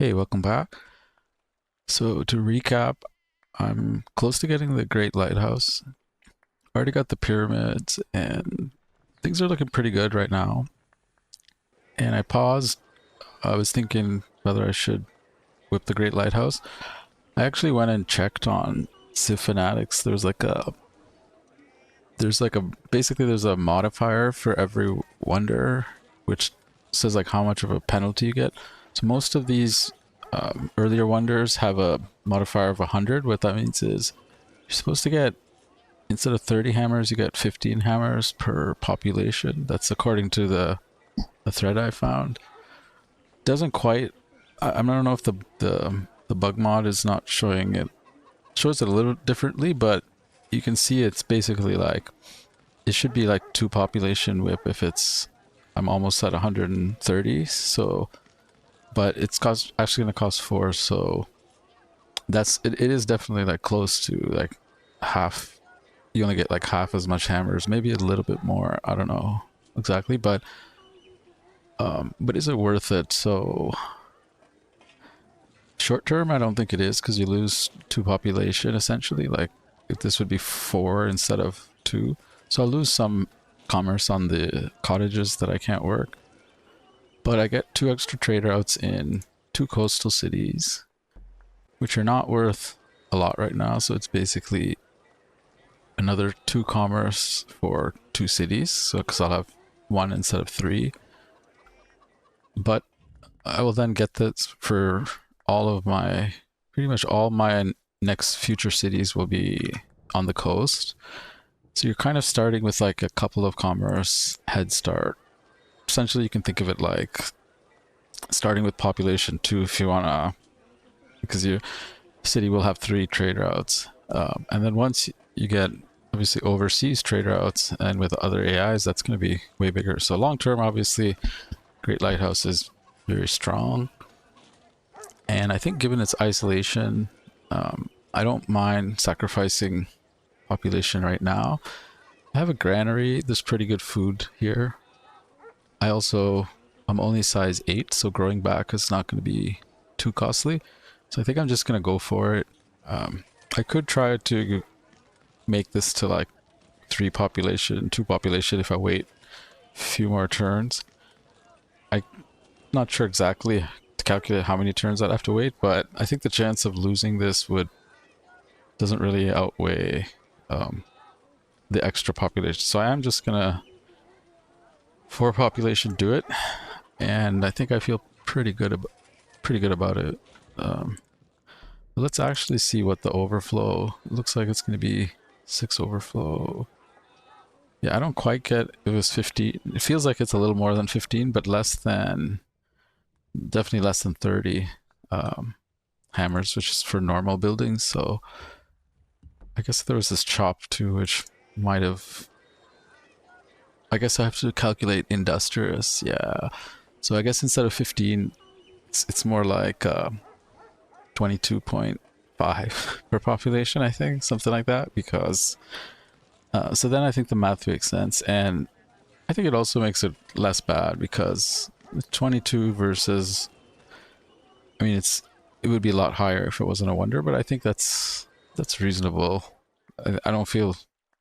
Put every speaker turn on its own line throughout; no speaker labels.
Hey, welcome back. So to recap, I'm close to getting the Great Lighthouse. Already got the pyramids and things are looking pretty good right now. And I paused. I was thinking whether I should whip the Great Lighthouse. I actually went and checked on civfanatics. Basically there's a modifier for every wonder, which says like how much of a penalty you get. So most of these earlier wonders have a modifier of 100. What that means is you're supposed to get, instead of 30 hammers, you get 15 hammers per population. That's according to the thread I found. Doesn't quite. I don't know if the bug mod is not showing it. Shows it a little differently, but you can see it's basically like it should be like 2 population whip if it's. I'm almost at 130, so but it's actually going to cost 4, so it is definitely like close to like half. You only get like half as much hammers, maybe a little bit more, I don't know exactly, but is it worth it? So short term I don't think it is, because you lose 2 population essentially. Like if this would be 4 instead of 2, so I'll lose some commerce on the cottages that I can't work. But I get 2 extra trade routes in 2 coastal cities, which are not worth a lot right now. So it's basically another 2 commerce for 2 cities. So because I'll have 1 instead of 3. But I will then get this for pretty much all my next future cities will be on the coast. So you're kind of starting with like a couple of commerce head start. Essentially, you can think of it like starting with population 2 if you wanna, because your city will have 3 trade routes, and then once you get obviously overseas trade routes and with other AIs, that's going to be way bigger. So long term, obviously, Great Lighthouse is very strong, and I think given its isolation, I don't mind sacrificing population right now. I have a granary. There's pretty good food here. I'm only size 8, so growing back is not going to be too costly. So I think I'm just going to go for it. I could try to make this to like 3 population, 2 population if I wait a few more turns. I'm not sure exactly to calculate how many turns I'd have to wait, but I think the chance of losing this doesn't really outweigh the extra population. So I am just going to 4 population do it, and I think I feel pretty good about it. Let's actually see what the overflow looks like. It's going to be 6 overflow. Yeah, I don't quite get. It was 15. It feels like it's a little more than 15, but definitely less than 30 hammers, which is for normal buildings. So I guess there was this chop too, which might have. I guess I have to calculate industrious. Yeah. So I guess instead of 15, it's more like 22.5 per population, I think, something like that. Because so then I think the math makes sense, and I think it also makes it less bad because 22 versus, I mean, it would be a lot higher if it wasn't a wonder, but I think that's reasonable. I don't feel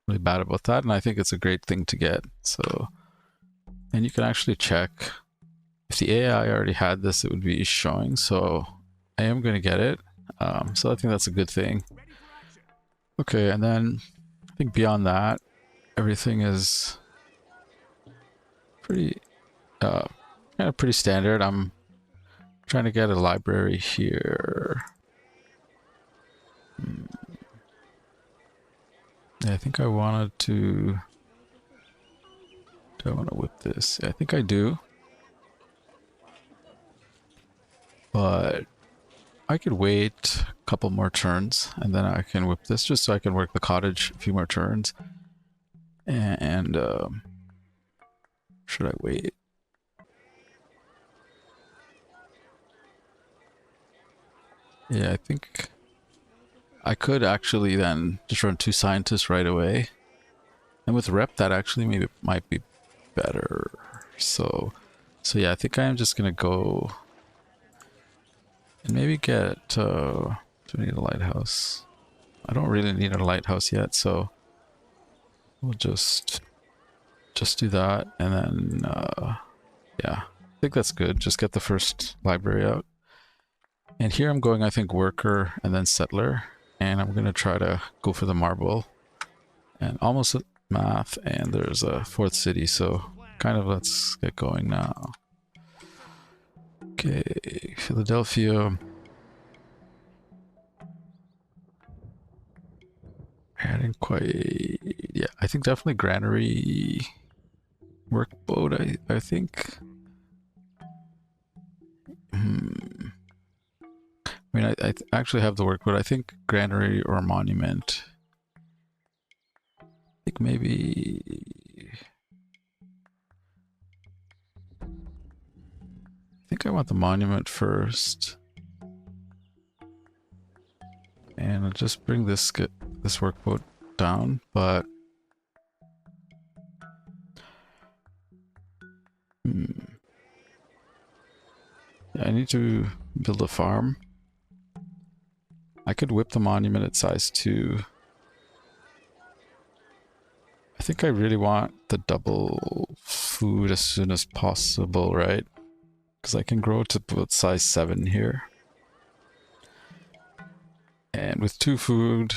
really bad about that, and I think it's a great thing to get. So, and you can actually check if the AI already had this, it would be showing. So I am going to get it. So I think that's a good thing. Okay, and then I think beyond that, everything is pretty, kind of pretty standard. I'm trying to get a library here. Yeah, I think I wanted to. Do I want to whip this? Yeah, I think I do. But I could wait a couple more turns and then I can whip this just so I can work the cottage a few more turns. And should I wait? Yeah, I think I could actually then just run 2 scientists right away. And with rep, that actually maybe might be better. So yeah, I think I am just gonna go. And maybe get, do we need a lighthouse? I don't really need a lighthouse yet, so we'll just do that, and then, yeah, I think that's good. Just get the first library out. And here I'm going, I think, worker and then settler, and I'm going to try to go for the marble. And almost at math, and there's a fourth city, so kind of let's get going now. Okay, Philadelphia. I didn't quite... Yeah, I think definitely granary workboat, I think. I mean, I actually have the workboat. I think granary or monument. I think maybe... I think I want the monument first. And I'll just bring this workboat down, but... Yeah, I need to build a farm. I could whip the monument at size 2. I think I really want the double food as soon as possible, right? Because I can grow to about size 7 here. And with 2 food,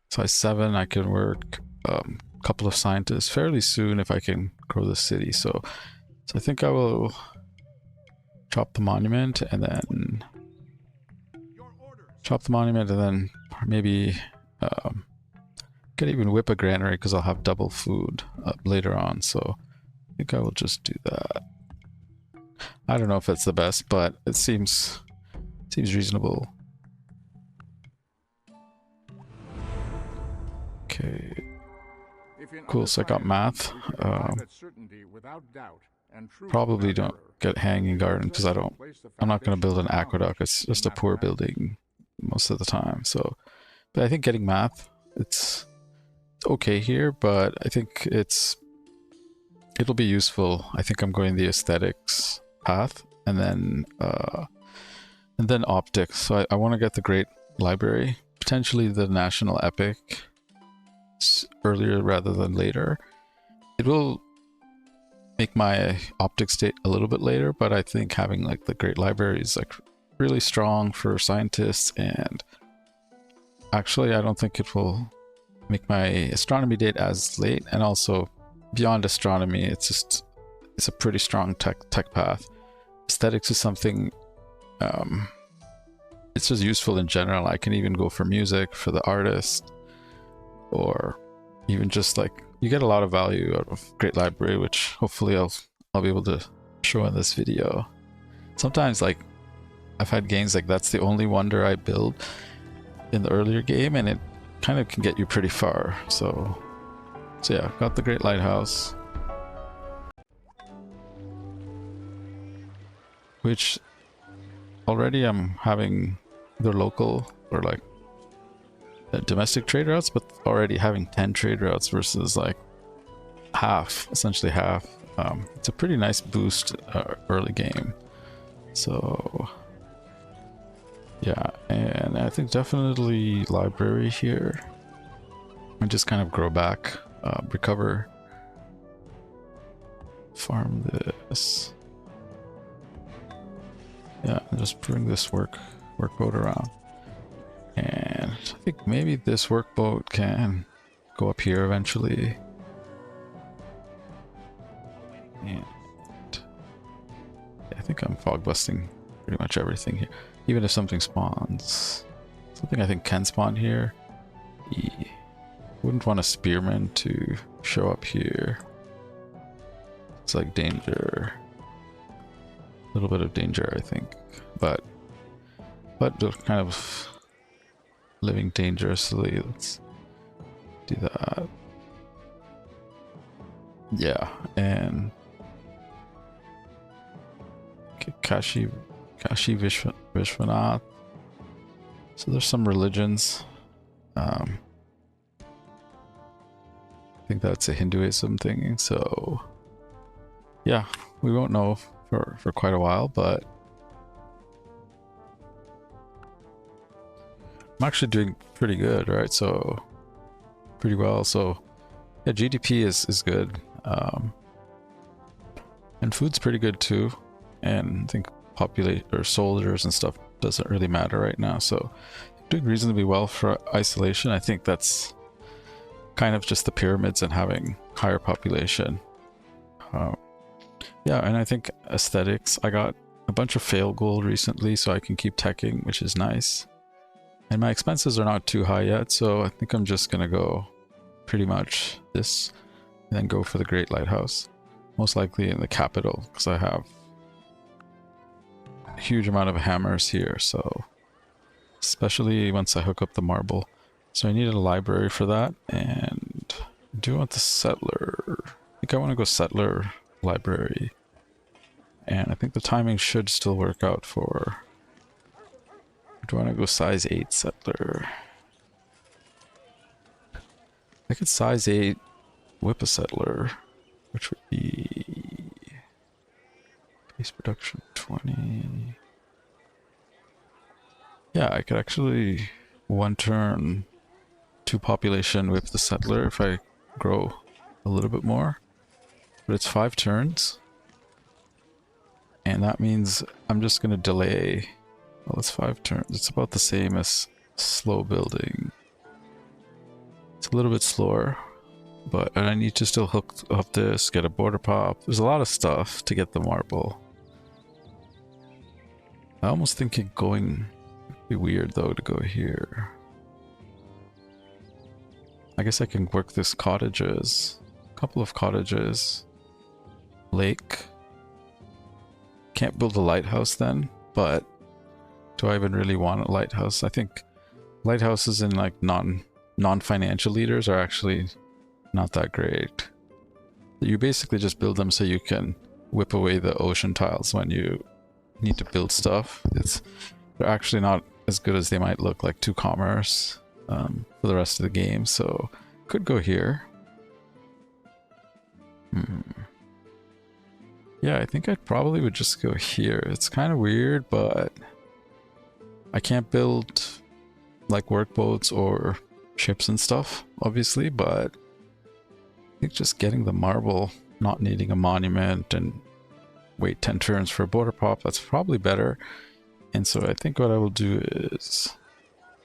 size 7, I can work a couple of scientists fairly soon if I can grow the city. So I think I will chop the monument and then maybe could even whip a granary because I'll have double food later on. So I think I will just do that. I don't know if it's the best, but it seems reasonable. Okay. Cool, so I got math. Probably don't get hanging garden because I'm not going to build an aqueduct. It's just a poor building most of the time. So, but I think getting math, it's okay here, but I think it'll be useful. I think I'm going the aesthetics path and then optics. So I want to get the great library, potentially the national epic earlier rather than later. It will make my optics date a little bit later, but I think having like the great library is like really strong for scientists, and actually I don't think it will make my astronomy date as late. And also beyond astronomy, it's a pretty strong tech path. Aesthetics is something it's just useful in general. I can even go for music for the artist, or even just like you get a lot of value out of great library, which hopefully I'll be able to show in this video. Sometimes like I've had games like that's the only wonder I build in the earlier game, and it kind of can get you pretty far. So yeah, got the great lighthouse, which already I'm having the local or like domestic trade routes, but already having 10 trade routes versus like essentially half. It's a pretty nice boost early game. So yeah, and I think definitely library here. And just kind of grow back, recover, farm this. Yeah, and just bring this workboat around. And I think maybe this workboat can go up here eventually. And I think I'm fog busting pretty much everything here. Even if something spawns. Something I think can spawn here. Wouldn't want a spearman to show up here. It's like danger. A little bit of danger, I think. But kind of living dangerously. Let's do that. Yeah, and Kashi Vishwanath. So there's some religions. I think that's a Hinduism thing. So yeah, we won't know for quite a while, but I'm actually doing pretty good, right? So pretty well. So yeah, GDP is good. And food's pretty good too. And I think populate or soldiers and stuff doesn't really matter right now. So doing reasonably well for isolation. I think that's kind of just the pyramids and having higher population. Yeah, and I think aesthetics. I got a bunch of fail gold recently, so I can keep teching, which is nice. And my expenses are not too high yet, so I think I'm just gonna go pretty much this and then go for the Great Lighthouse. Most likely in the capital, because I have a huge amount of hammers here, so especially once I hook up the marble. So I needed a library for that, and I do want the settler. I think I want to go settler library. And I think the timing should still work out for... Do I want to go size 8 settler? I could size 8 whip a settler, which would be... Base production 20... Yeah, I could actually 1 turn 2 population whip the settler if I grow a little bit more. But it's 5 turns. And that means I'm just going to delay... Well, it's 5 turns. It's about the same as slow building. It's a little bit slower. But and I need to still hook up this, get a border pop. There's a lot of stuff to get the marble. I almost think it going... It'd be weird though to go here. I guess I can work this cottages. A couple of cottages. Lake. Can't build a lighthouse then, but do I even really want a lighthouse? I think lighthouses in like non-financial leaders are actually not that great. You basically just build them so you can whip away the ocean tiles when you need to build stuff. They're actually not as good as they might look, like 2 commerce for the rest of the game, so could go here. Yeah, I think I probably would just go here. It's kind of weird, but I can't build like workboats or ships and stuff, obviously, but I think just getting the marble, not needing a monument and wait 10 turns for a border pop, that's probably better. And so I think what I will do is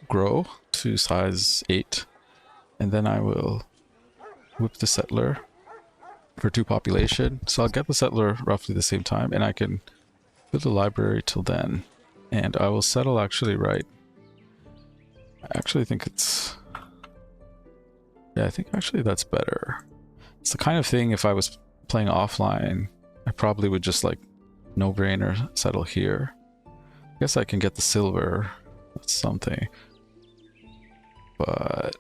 grow to size 8, and then I will whip the settler for 2 population. So I'll get the settler roughly the same time, and I can build a library till then. And I will settle actually right. I actually think it's... Yeah, I think actually that's better. It's the kind of thing, if I was playing offline, I probably would just like no-brainer settle here. I guess I can get the silver. That's something. But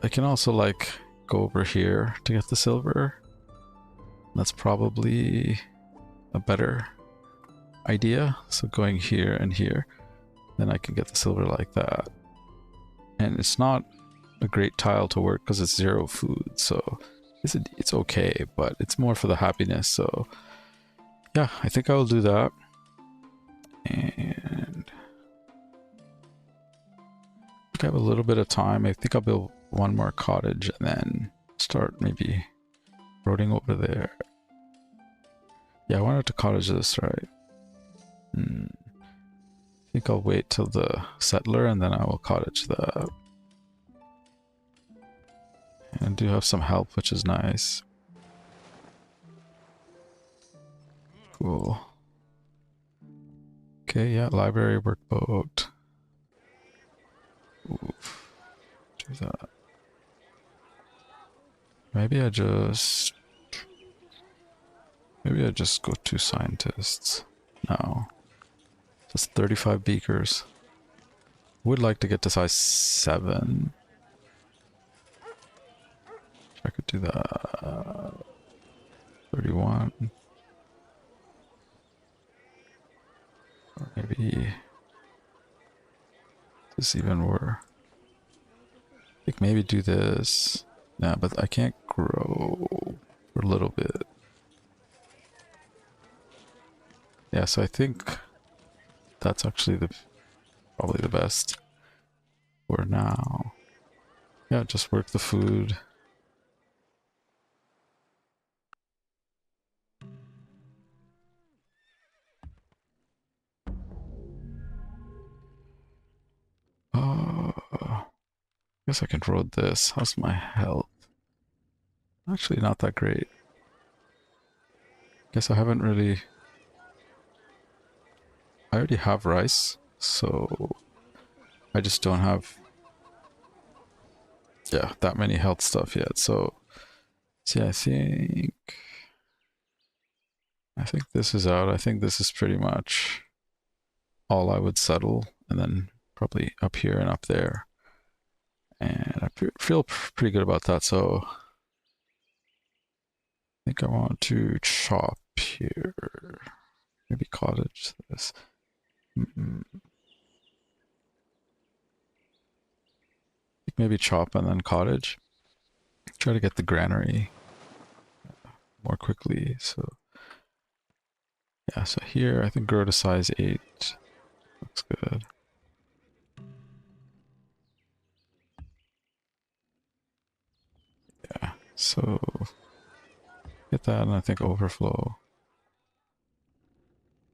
I can also like go over here to get the silver. That's probably a better idea. So going here and here, then I can get the silver like that. And it's not a great tile to work because it's 0 food, so it's okay, but it's more for the happiness. So yeah, I think I will do that. And I think I have a little bit of time. I think I'll build 1 more cottage and then start maybe roading over there. Yeah, I wanted to cottage this, right? I think I'll wait till the settler and then I will cottage that. And do have some help, which is nice. Cool. Okay, yeah, library workboat. Oof. Do that. Maybe I just go 2 scientists. No. Just 35 beakers. Would like to get to size 7. I could do that. 31. Or maybe this even were. I think maybe do this. Yeah, but I can't grow for a little bit. Yeah, so I think that's actually probably the best. for now. Yeah, just work the food. Guess I can road this. How's my health? Actually, not that great. Guess I haven't really... I already have rice, so I just don't have, yeah, that many health stuff yet. So, see, I think this is out. I think this is pretty much all I would settle, and then probably up here and up there. And I feel pretty good about that. So, I think I want to chop here. Maybe cottage this. Maybe chop and then cottage. Try to get the granary more quickly. So yeah, so here I think grow to size 8. Looks good. Yeah, so get that and I think overflow.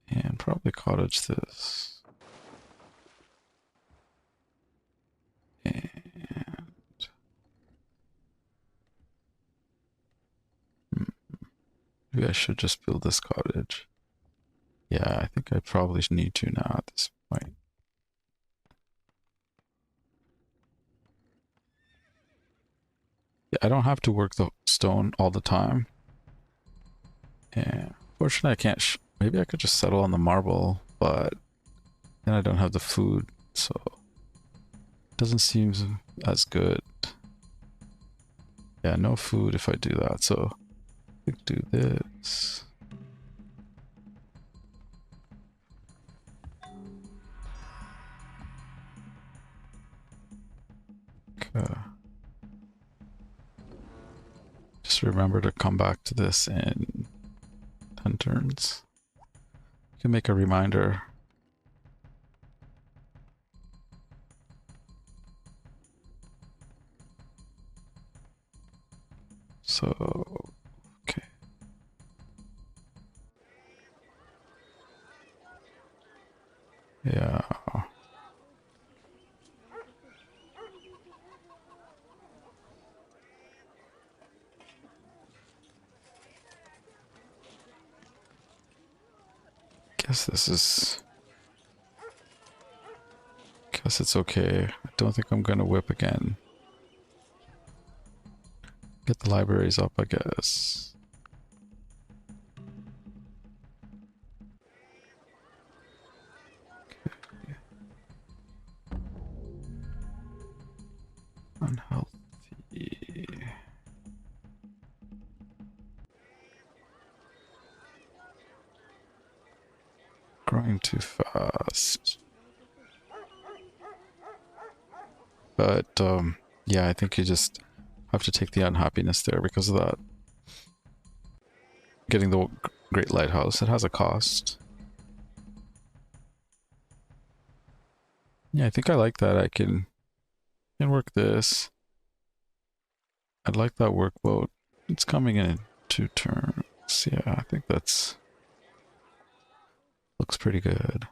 And probably cottage this. And maybe I should just build this cottage. Yeah, I think I probably need to now at this point. Yeah, I don't have to work the stone all the time. Yeah, fortunately I can't, maybe I could just settle on the marble, but then I don't have the food, so it doesn't seem as good. Yeah, no food if I do that, so I could do this. Okay. Just remember to come back to this in 10 turns. You can make a reminder. So, okay. Yeah. Guess this is... Guess it's okay. I don't think I'm gonna whip again. Get the libraries up, I guess. Okay. Unhealthy. Growing too fast. But, yeah, I think you just have to take the unhappiness there because of that. Getting the Great Lighthouse, it has a cost. Yeah, I think I like that. I can work this. I'd like that workboat. It's coming in 2 turns. Yeah, I think that's... looks pretty good.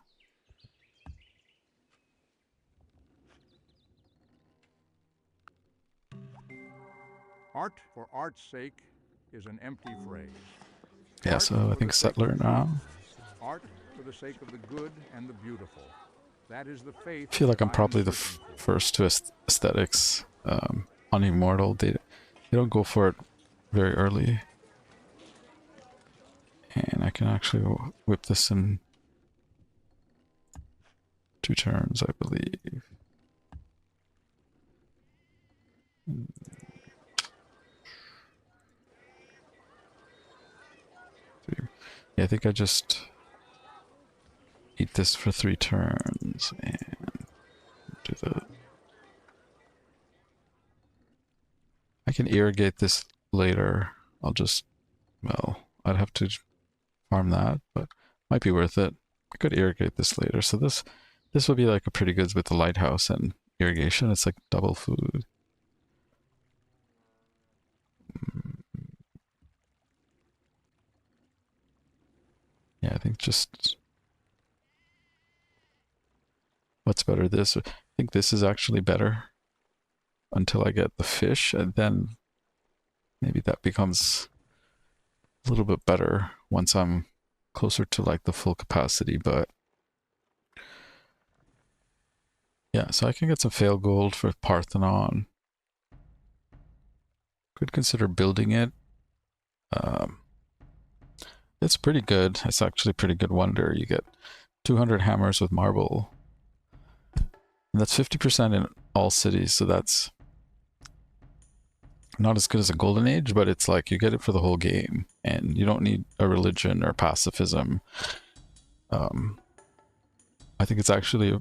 Art for art's sake is an empty phrase.
Yeah, so I think settler now.
Art for the sake of the good and the beautiful. That is the faith.
I feel like I'm probably the first to aesthetics on Immortal. They don't go for it very early. And I can actually whip this in 2 turns, I believe. Yeah, I think I just eat this for 3 turns and do the... I can irrigate this later. I'll just, well, I'd have to farm that, but might be worth it. I could irrigate this later. So this would be like a pretty good with the lighthouse and irrigation, it's like double food. Yeah, I think just what's better, this? I think this is actually better until I get the fish, and then maybe that becomes a little bit better once I'm closer to like the full capacity. But yeah, so I can get some fail gold for Parthenon. Could consider building it. Um, it's pretty good. It's actually pretty good wonder. You get 200 hammers with marble. And that's 50% in all cities, so that's not as good as a golden age, but it's like you get it for the whole game, and you don't need a religion or pacifism. I think it's actually, I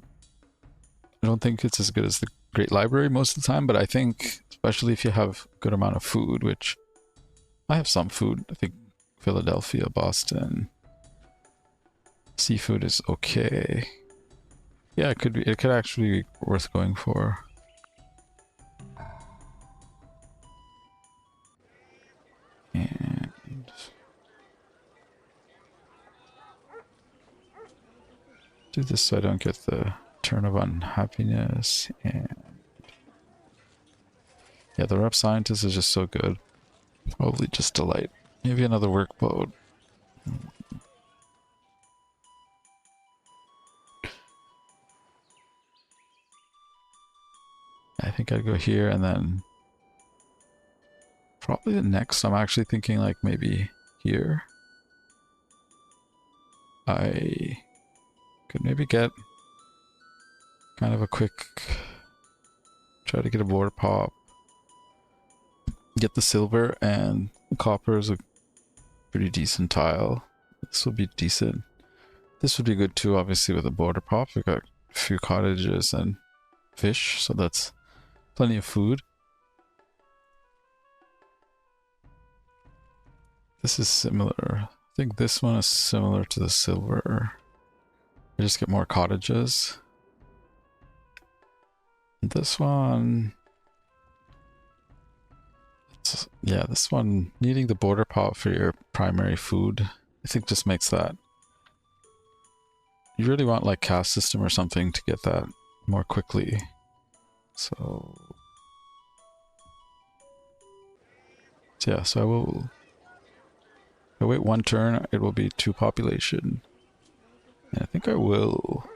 don't think it's as good as the Great Library most of the time, but I think, especially if you have a good amount of food, which I have some food. I think Philadelphia, Boston, seafood is okay. Yeah, it could be. It could actually be worth going for. And do this so I don't get the turn of unhappiness. And yeah, the rep scientist is just so good. Probably just delight. Maybe another workboat. I think I'd go here, and then probably the next I'm actually thinking like maybe here. I could maybe get kind of a quick, try to get a border pop, get the silver, and copper is a pretty decent tile. This would be decent. This would be good too, obviously, with a border pop. We've got a few cottages and fish, so that's plenty of food. This is similar. I think this one is similar to the silver. I just get more cottages. This one, yeah, this one, needing the border pot for your primary food, I think just makes that. You really want like caste system or something to get that more quickly. So yeah, so if I wait one turn, it will be 2 population. And I think I will.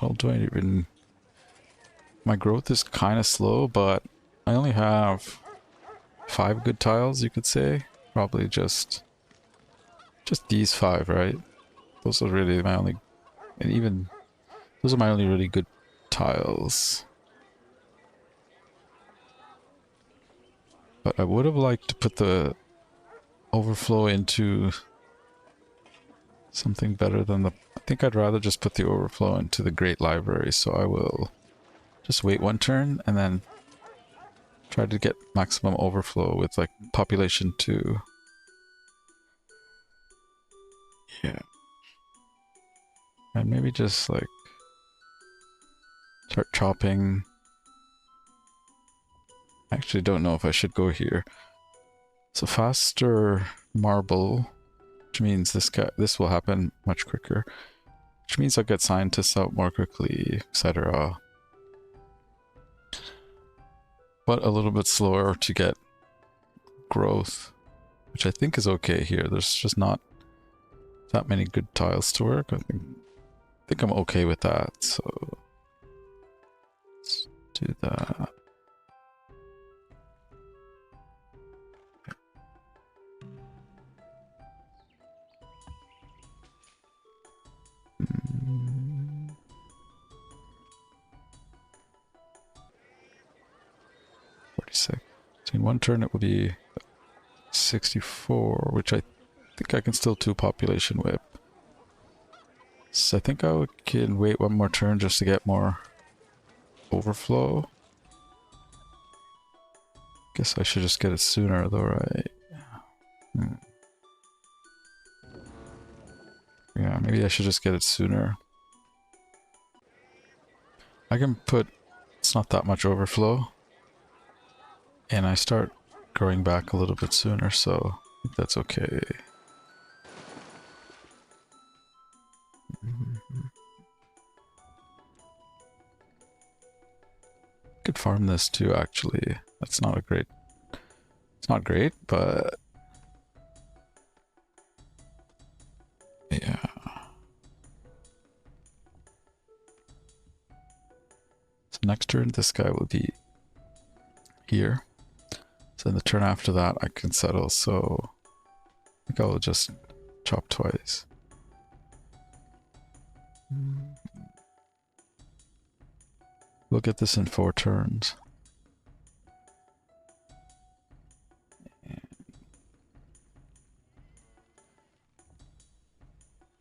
Well, do I even... My growth is kind of slow, but I only have 5 good tiles, you could say. Probably just these 5, right? Those are really my only... And even... Those are my only really good tiles. But I would have liked to put the overflow into something better than the... I think I'd rather just put the overflow into the Great Library, so I will just wait one turn and then try to get maximum overflow with like population 2. Yeah. And maybe just like start chopping. I actually don't know if I should go here. So faster marble, which means this will happen much quicker. Which means I'll get scientists out more quickly, etc. But a little bit slower to get growth, which I think is okay here. There's just not that many good tiles to work. I think I'm okay with that, so let's do that. Mm. 46. So in one turn it will be 64, which I think I can still do population whip. So I think I can wait one more turn just to get more overflow. Guess I should just get it sooner though, right? Yeah, maybe I should just get it sooner. I can put, it's not that much overflow, and I start growing back a little bit sooner, so I think that's okay. Could farm this too, actually. That's not a great, it's not great, but yeah. So next turn this guy will be here. So the turn after that I can settle, so I think I'll just chop twice. We'll get this in 4 turns.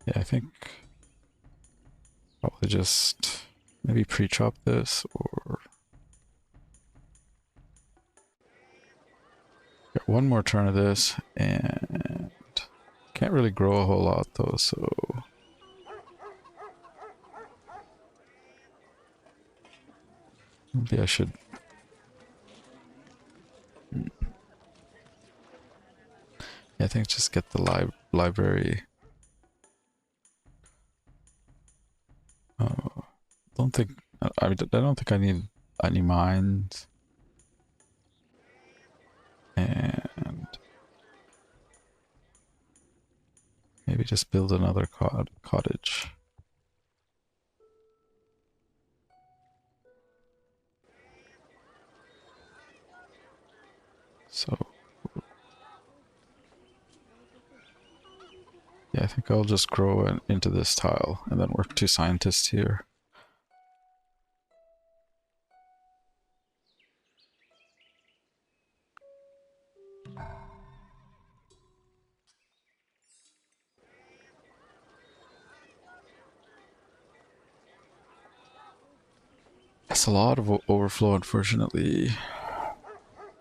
Yeah, I think probably just maybe pre-chop this or get one more turn of this, and can't really grow a whole lot though, so maybe I should. Yeah, I think just get the library. Don't think I don't think I need any mines, and maybe just build another cottage. So yeah, I think I'll just grow into this tile and then work 2 scientists here. That's a lot of overflow, unfortunately. I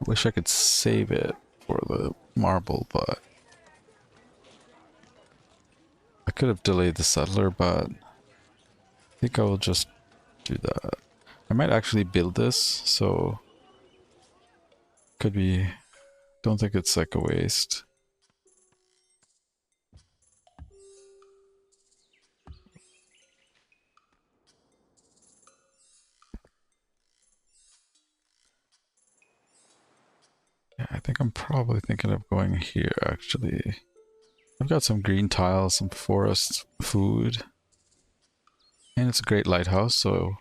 wish I could save it for the marble, but I could have delayed the settler, but I think I will just do that. I might actually build this, so could be, don't think it's like a waste. Yeah, I think I'm probably thinking of going here actually. I've got some green tiles, some forest food, and it's a great lighthouse, so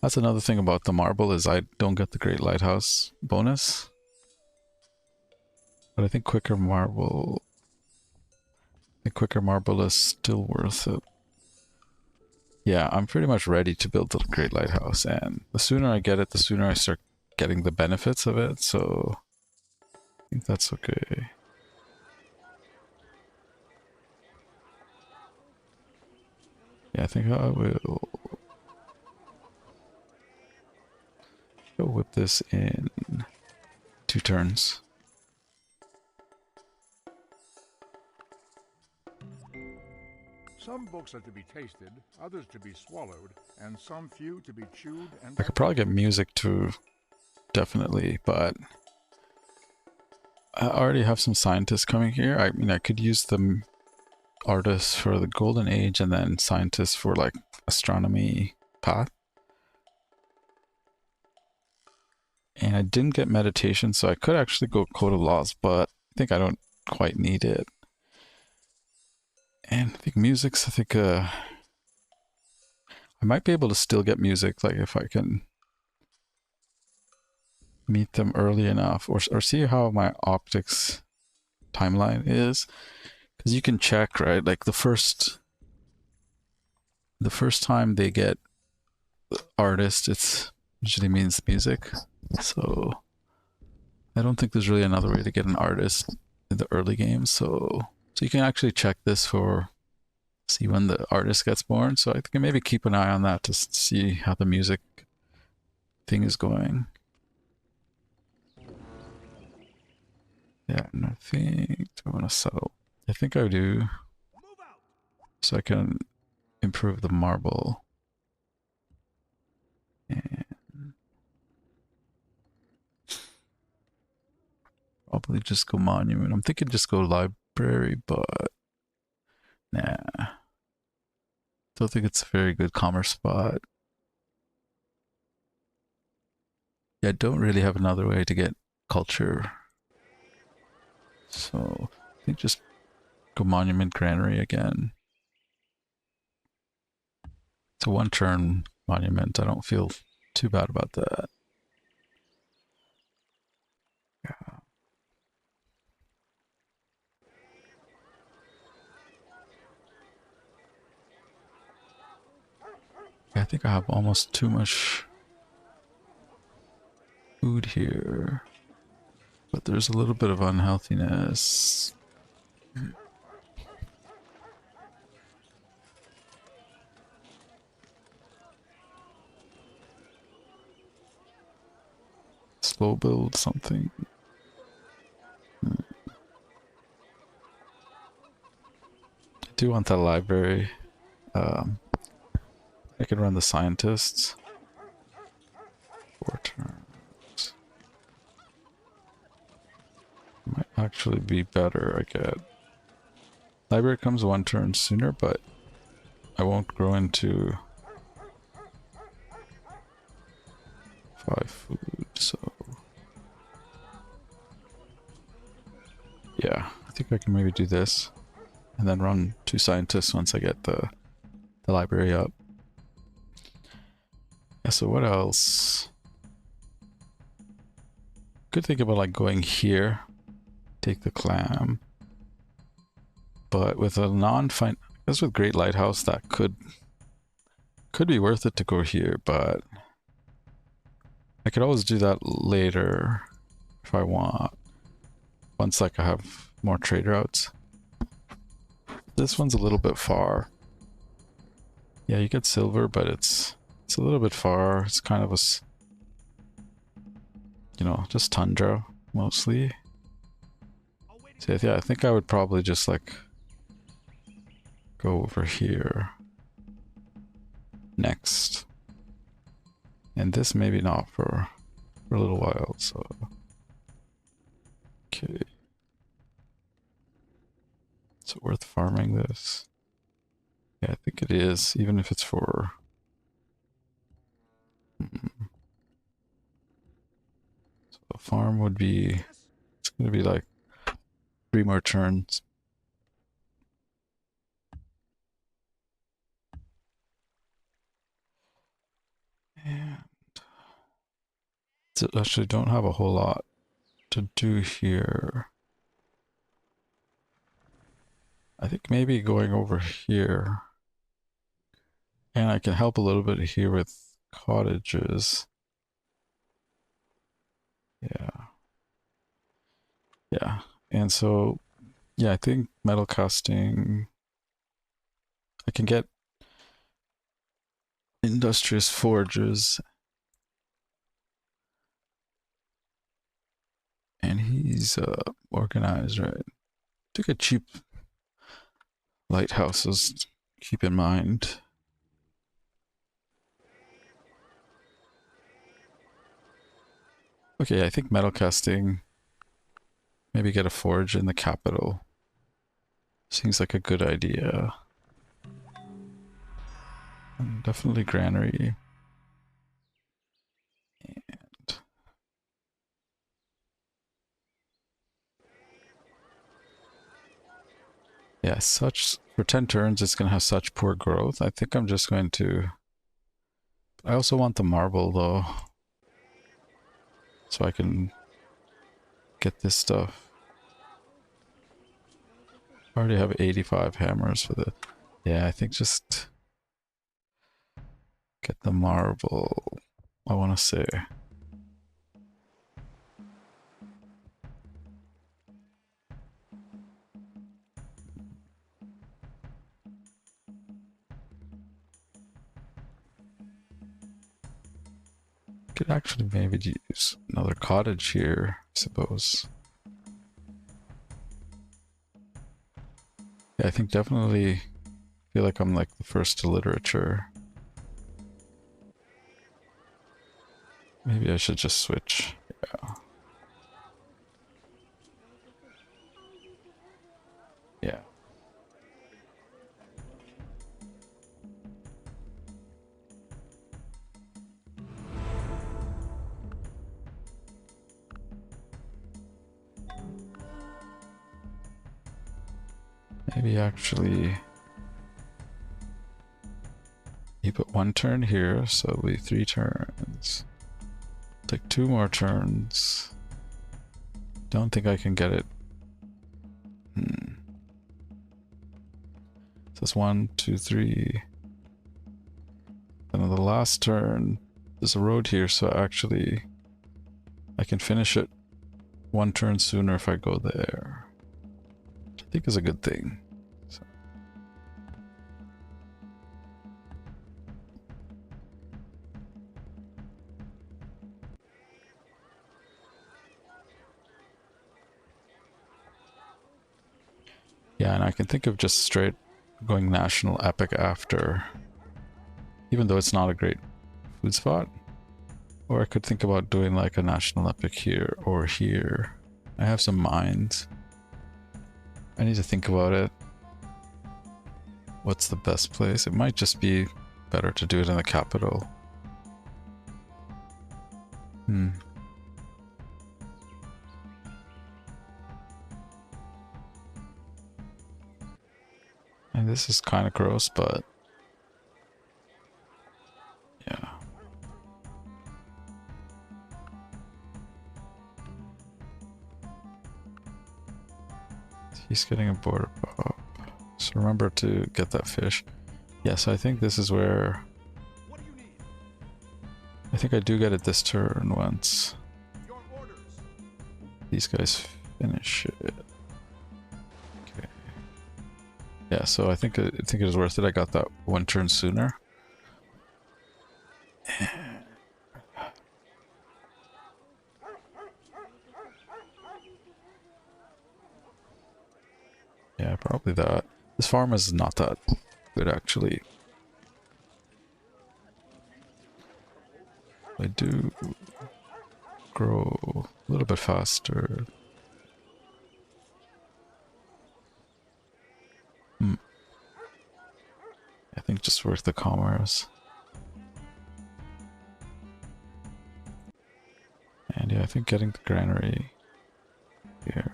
that's another thing about the marble is I don't get the great lighthouse bonus. But I think quicker marble, is still worth it. Yeah, I'm pretty much ready to build the great lighthouse, and the sooner I get it, the sooner I start getting the benefits of it, so I think that's okay. Yeah, I think I will go whip this in 2 turns.
Some books are to be tasted, others to be swallowed, and some few to be chewed and
I could probably get music too, definitely, but I already have some scientists coming here. I mean, I could use the artists for the golden age and then scientists for like astronomy path. And I didn't get meditation, so I could actually go code of laws, but I think I don't quite need it. And I think music's, I might be able to still get music, like if I can meet them early enough, or see how my optics timeline is, because you can check, right? Like the first time they get artist, it's usually means music. So I don't think there's really another way to get an artist in the early game. So you can actually check this for see when the artist gets born. So I think maybe keep an eye on that to see how the music thing is going. Yeah, and I think I want to settle. I think I do. So I can improve the marble. Probably just go monument. I'm thinking just go library, but nah. Don't think it's a very good commerce spot. Yeah, I don't really have another way to get culture. So I think just go monument granary again. It's a one turn monument. I don't feel too bad about that. Yeah. I think I have almost too much food here. But there's a little bit of unhealthiness. Slow build something. I do want that library. I can run the scientists. 4 turns. Might actually be better, I get. Library comes 1 turn sooner, but I won't grow into 5 food, so... Yeah, I think I can maybe do this. And then run 2 scientists once I get the library up. Yeah, so what else? Could think about like going here, take the clam. But with a non-fin... Because with Great Lighthouse, that could be worth it to go here, but... I could always do that later if I want. Once like I have more trade routes. This one's a little bit far. Yeah, you get silver, but it's a little bit far. It's kind of a, you know, just tundra mostly. So yeah, I think I would probably just like go over here next. And this maybe not for a little while, so okay. Is it worth farming this? Yeah, I think it is, even if it's for... So the farm would be... It's going to be like 3 more turns. And... So actually don't have a whole lot to do here. I think maybe going over here. And I can help a little bit here with cottages. Yeah. Yeah. And so, yeah, I think metal casting... I can get industrious forges. And he's organized, right? To get cheap lighthouses, keep in mind. Okay, I think metal casting... Maybe get a forge in the capital. Seems like a good idea. And definitely granary. And yeah, such for 10 turns it's gonna have such poor growth. I think I'm just going to... I also want the marble though. So I can get this stuff. I already have 85 hammers for the... Yeah, I think just get the marble, I want to say. Could actually maybe use another cottage here, I suppose. Yeah, I think definitely feel like I'm like the first to literature. Maybe I should just switch. Yeah. Maybe actually you put 1 turn here, so it'll be 3 turns. Take 2 more turns. Don't think I can get it. So it's 1, 2, 3. And on the last turn, there's a road here, so actually I can finish it 1 turn sooner if I go there. Which I think is a good thing. So. Yeah, and I can think of just straight going national epic after, even though it's not a great food spot. Or I could think about doing like a national epic here or here. I have some mines. I need to think about it. What's the best place? It might just be better to do it in the capital. And this is kind of gross, but yeah. He's getting a border pop. So remember to get that fish. Yeah, so I think this is where... I think I do get it this turn once. These guys finish it. Okay. Yeah, so I think it is worth it. I got that 1 turn sooner. Yeah, probably that. This farm is not that good, actually. I do grow a little bit faster. I think just worth the commerce. And yeah, I think getting the granary here.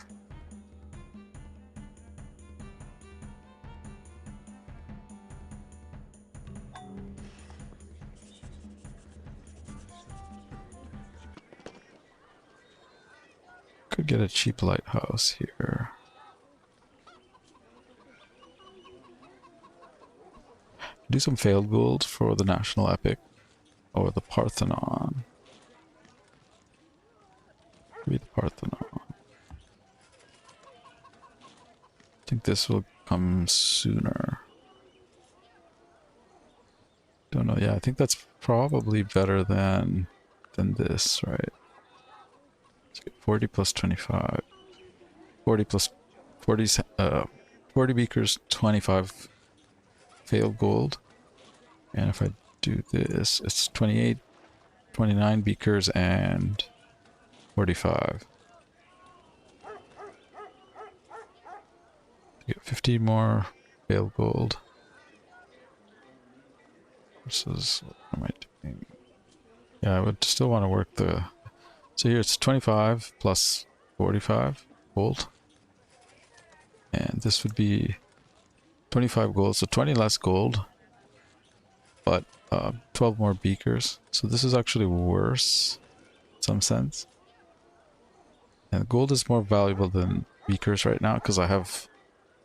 Could get a cheap lighthouse here. Do some failed gold for the national epic or the Parthenon. Maybe the Parthenon. I think this will come sooner. Don't know. Yeah, I think that's probably better than this, right? 40 plus 25. 40 plus 40, 40 beakers, 25 failed gold. And if I do this, it's 28, 29 beakers and 45. Get 50 more failed gold. Versus, what am I doing? Yeah, I would still want to work the... So here it's 25 plus 45 gold. And this would be 25 gold, so 20 less gold. But 12 more beakers. So this is actually worse in some sense. And gold is more valuable than beakers right now because I have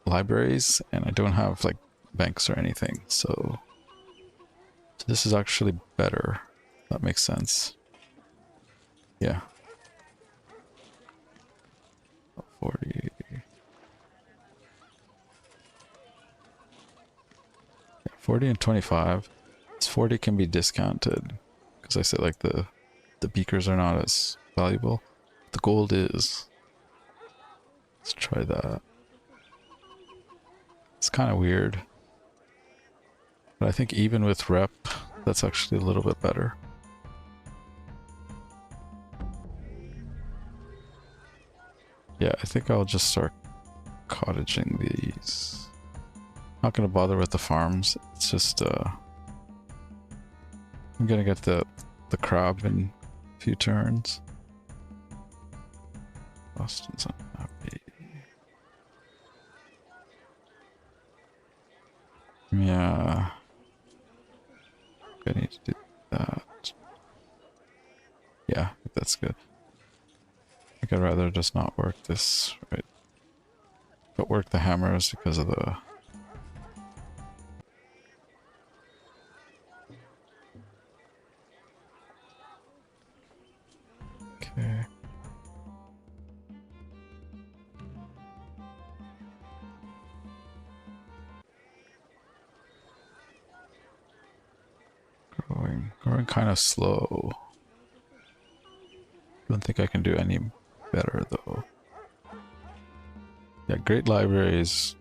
libraries and I don't have like banks or anything. So this is actually better. That makes sense. Yeah. 40. Yeah, 40 and 25. This 40 can be discounted because I said like the beakers are not as valuable. The gold is. Let's try that. It's kind of weird. But I think even with rep, that's actually a little bit better. Yeah, I think I'll just start cottaging these. Not gonna bother with the farms. It's just I'm gonna get the crab in a few turns. Boston's unhappy. Yeah. I need to do that. Yeah, I think that's good. I think I'd rather just not work this, right? But work the hammers because of the... Okay. Growing kind of slow. Don't think I can do any better though. Yeah, great libraries.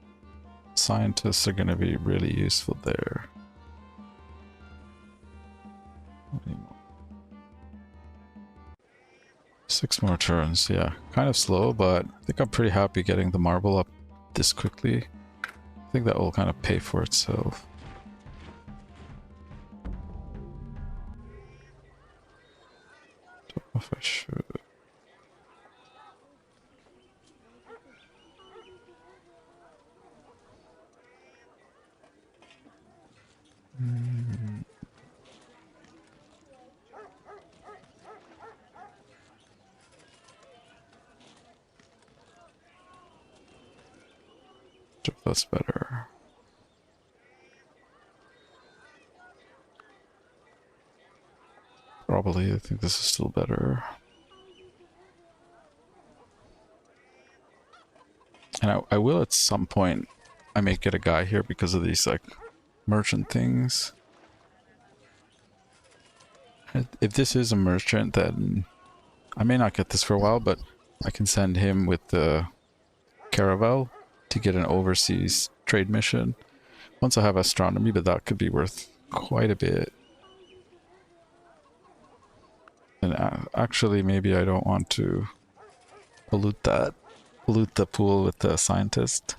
Scientists are going to be really useful there. 6 more turns, yeah. Kind of slow, but I think I'm pretty happy getting the marble up this quickly. I think that will kind of pay for itself. Don't know if I should. If that's better. Probably, I think this is still better. And I will at some point, I may get a guy here because of these like merchant things. If this is a merchant, then I may not get this for a while, but I can send him with the caravel to get an overseas trade mission. Once I have astronomy, but that could be worth quite a bit. And actually, maybe I don't want to pollute the pool with the scientist.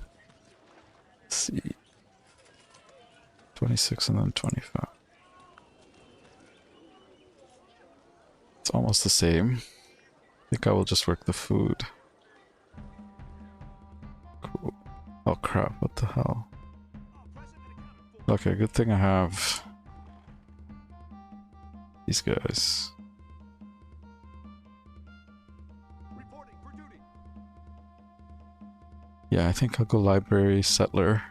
Let's see. 26 and then 25. It's almost the same. I think I will just work the food. Cool. Oh crap, what the hell? Okay, good thing I have these guys. Yeah, I think I'll go library, settler.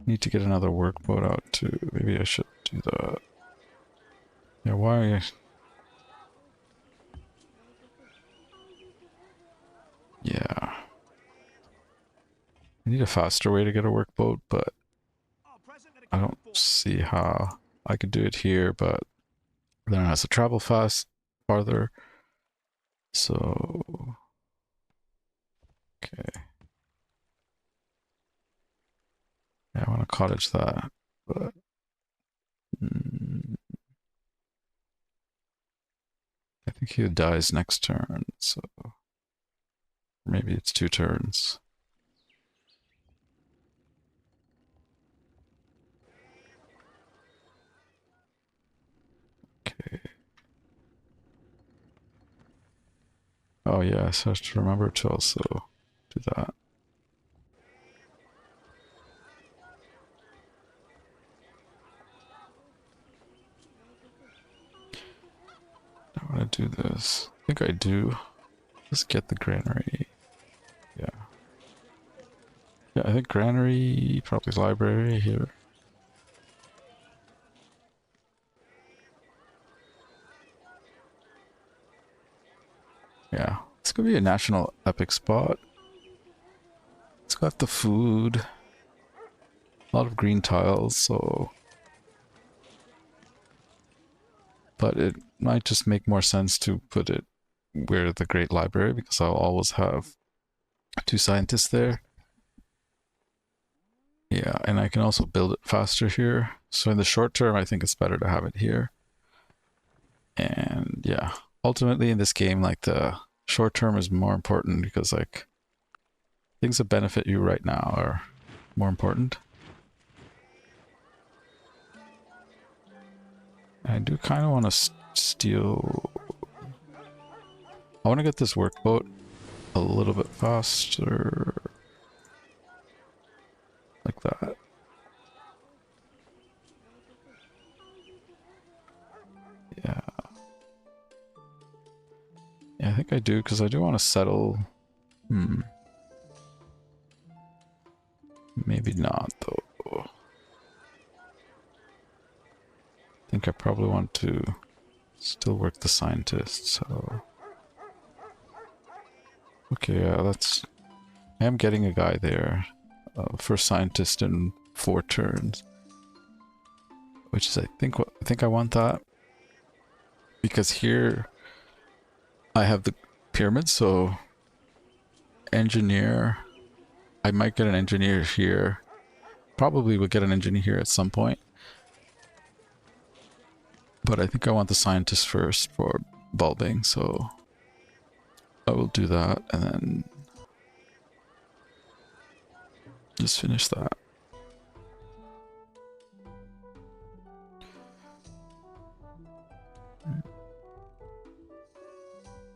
Need to get another workboat out too. Maybe I should do that. Yeah, why? Yeah. I need a faster way to get a workboat, but I don't see how I could do it here, but then it has to travel farther. So, okay. Yeah, I want to cottage that, but I think he dies next turn, so maybe it's 2 turns. Okay. Oh yeah, so I have to remember to also do that. I want to do this. I think I do. Let's get the granary. Yeah. Yeah, I think granary, probably library here. Yeah, it's gonna be a national epic spot. It's got the food. A lot of green tiles, so... But it might just make more sense to put it where the Great Library, because I'll always have 2 scientists there. Yeah, and I can also build it faster here. So in the short term, I think it's better to have it here. And yeah, ultimately in this game, like the short term is more important because like things that benefit you right now are more important. I do kind of want to steal... I want to get this workboat a little bit faster. Like that. think I do, because I do want to settle. Maybe not, though. I think I probably want to still work the scientist, so... Okay, yeah, that's... I am getting a guy there. For scientist in 4 turns. Which is, I think I want that. Because here... I have the pyramid, so... Engineer... I might get an engineer here. Probably would get an engineer here at some point. But I think I want the scientist first for bulbing, so... I will do that, and then... just finish that.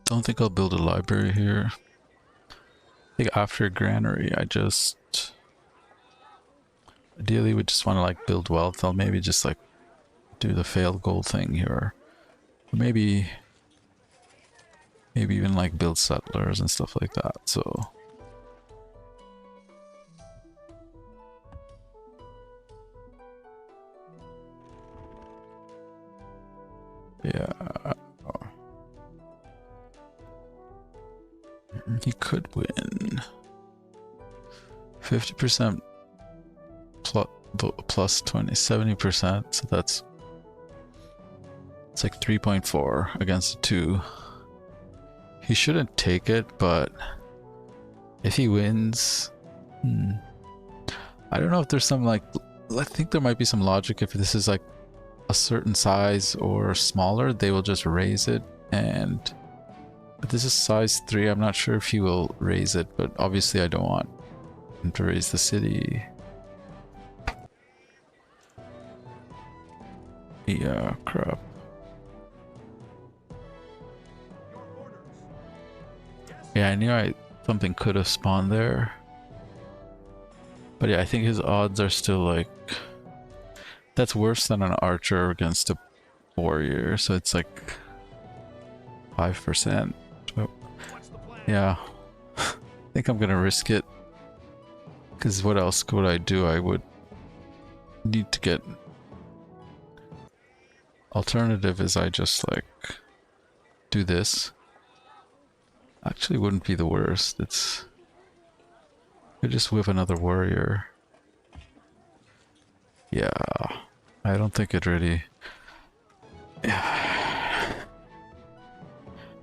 Don't think I'll build a library here. I think after granary, I just... ideally would just want to like build wealth. I'll maybe just like do the failed gold thing here. Or maybe even like build settlers and stuff like that, so... yeah. He could win. 50% plus 70%, so that's... it's like 3.4 against a 2. He shouldn't take it, but if he wins... I don't know if there's some like... I think there might be some logic if this is like a certain size or smaller, they will just raise it, and... but this is size 3, I'm not sure if he will raise it, but obviously I don't want him to raise the city. Yeah, crap. Yeah, I knew something could have spawned there. But yeah, I think his odds are still like... that's worse than an archer against a warrior, so it's like 5%. Oh. Yeah, I think I'm gonna risk it. Because what else could I do? I would need to get... alternative is I just like do this. Actually wouldn't be the worst. It's... I just whip another warrior. Yeah, I don't think it really...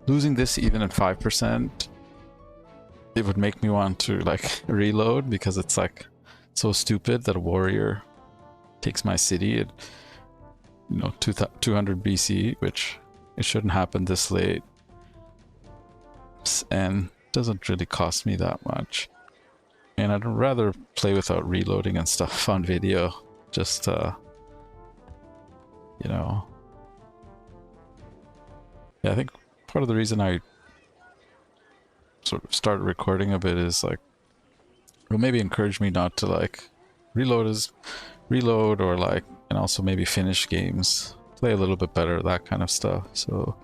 losing this even at 5%, it would make me want to like reload, because it's like so stupid that a warrior takes my city at, you know, 200 BC, which it shouldn't happen this late, and doesn't really cost me that much. And I'd rather play without reloading and stuff on video, just you know. Yeah, I think part of the reason I sort of started recording a bit is like, well, maybe encourage me not to like reload or like, and also maybe finish games, play a little bit better, that kind of stuff. So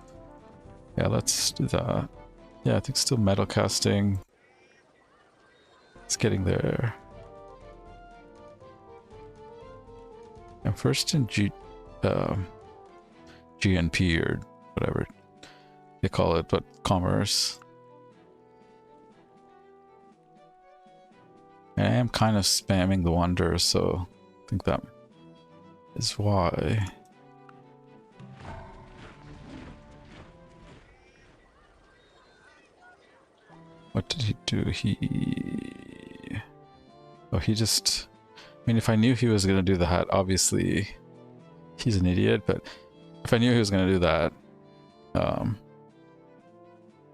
yeah, let's do that. Yeah, I think still metal casting. It's getting there. I'm first in GNP or whatever they call it, but commerce. And I am kind of spamming the wonders, so I think that is why. What did he do? Oh, he just... I mean, if I knew he was going to do that, obviously he's an idiot, but if I knew he was going to do that,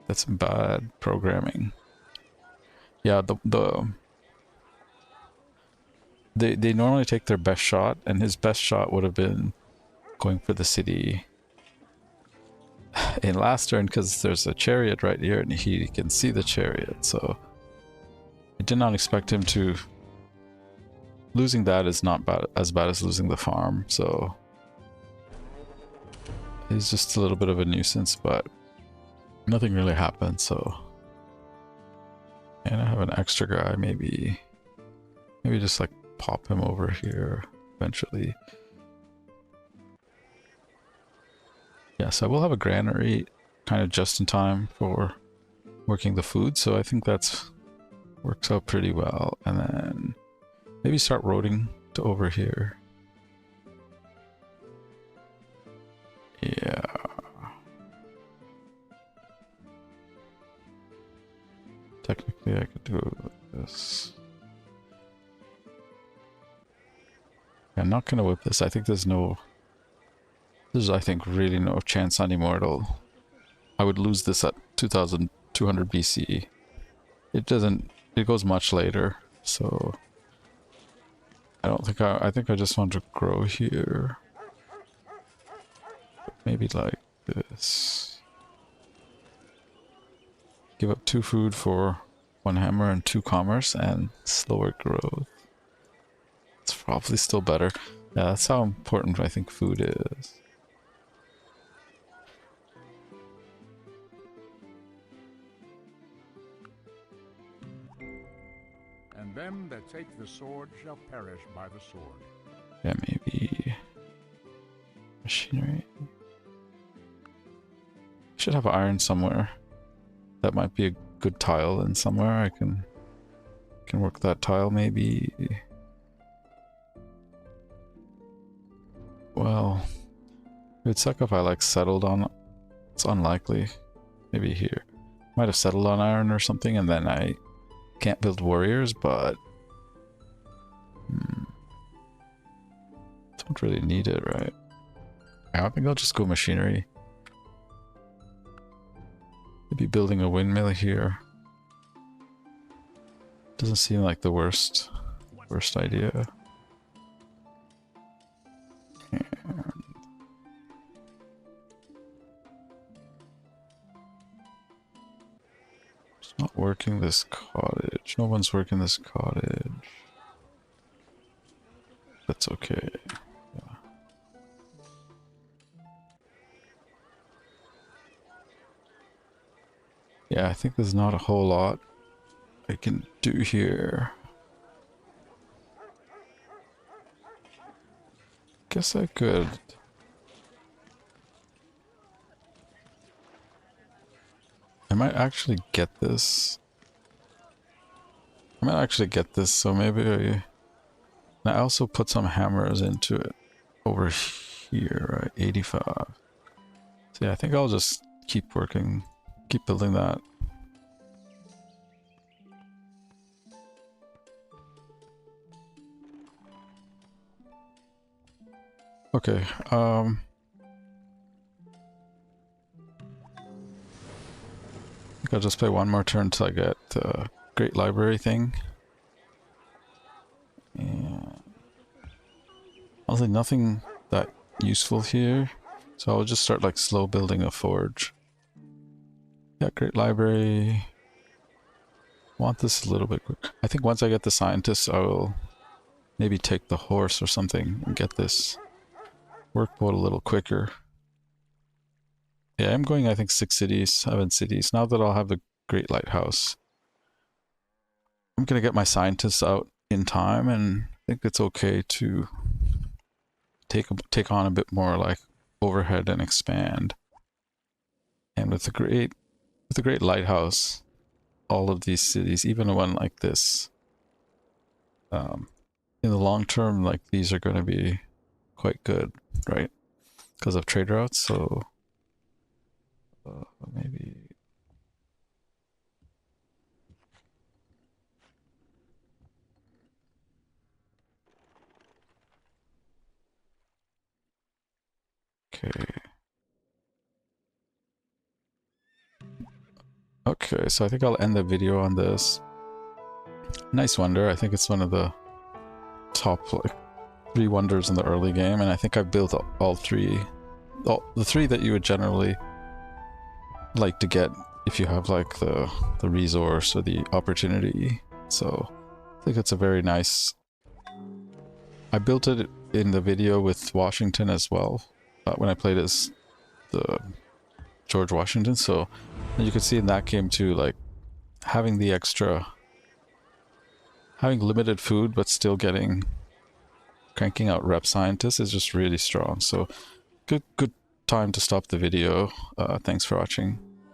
that's bad programming. Yeah, they normally take their best shot, and his best shot would have been going for the city in last turn, because there's a chariot right here and he can see the chariot, so I did not expect him to... losing that is not as bad as losing the farm, so he's just a little bit of a nuisance, but nothing really happened, so. And I have an extra guy, maybe just like pop him over here eventually. Yes, I will have a granary kind of just in time for working the food, so I think that's works out pretty well. And then maybe start roading to over here. Yeah. Technically I could do this. I'm not gonna whip this. I think there's I think really no chance on Immortal. I would lose this at 2200 BC. It goes much later, so I don't think I think I just want to grow here. Maybe like this. Give up 2 food for 1 hammer and 2 commerce and slower growth. It's probably still better. Yeah, that's how important I think food is.
And them that take the sword shall perish by the sword.
Yeah, maybe machinery. Should have iron somewhere. That might be a good tile in somewhere. I can work that tile maybe. Well, it would suck if I like settled on. It's unlikely. Maybe here. Might have settled on iron or something, and then I can't build warriors, but don't really need it, right? I think I'll just go machinery. Maybe building a windmill here. Doesn't seem like the worst idea. And it's not working this cottage. No one's working this cottage. That's okay. Yeah. Yeah, I think there's not a whole lot I can do here. Guess I could. I might actually get this. So maybe I also put some hammers into it over here, right? 85. So yeah, I think I'll just keep building that. Okay, I think I'll just play one more turn till I get the Great Library thing. And honestly, nothing that useful here, so I'll just start like slow building a forge. Yeah, Great Library. Want this a little bit quick. I think once I get the scientists, I will maybe take the horse or something and get this workboat a little quicker. Yeah, I'm going, I think, 6 cities, 7 cities. Now that I'll have the Great Lighthouse, I'm gonna get my scientists out in time, and I think it's okay to take on a bit more like overhead and expand. And with the Great Lighthouse, all of these cities, even one like this, in the long term, like these are going to be quite good, right? Because of trade routes. So maybe. Okay. Okay, so I think I'll end the video on this. Nice wonder. I think it's one of the top like 3 wonders in the early game, and I think I've built all 3. The 3 that you would generally like to get if you have like the resource or the opportunity. So I think it's a very nice. I built it in the video with Washington as well when I played as the George Washington, so And you could see in that game too, like having the extra, having limited food but still cranking out rep scientists is just really strong. So good time to stop the video. Thanks for watching.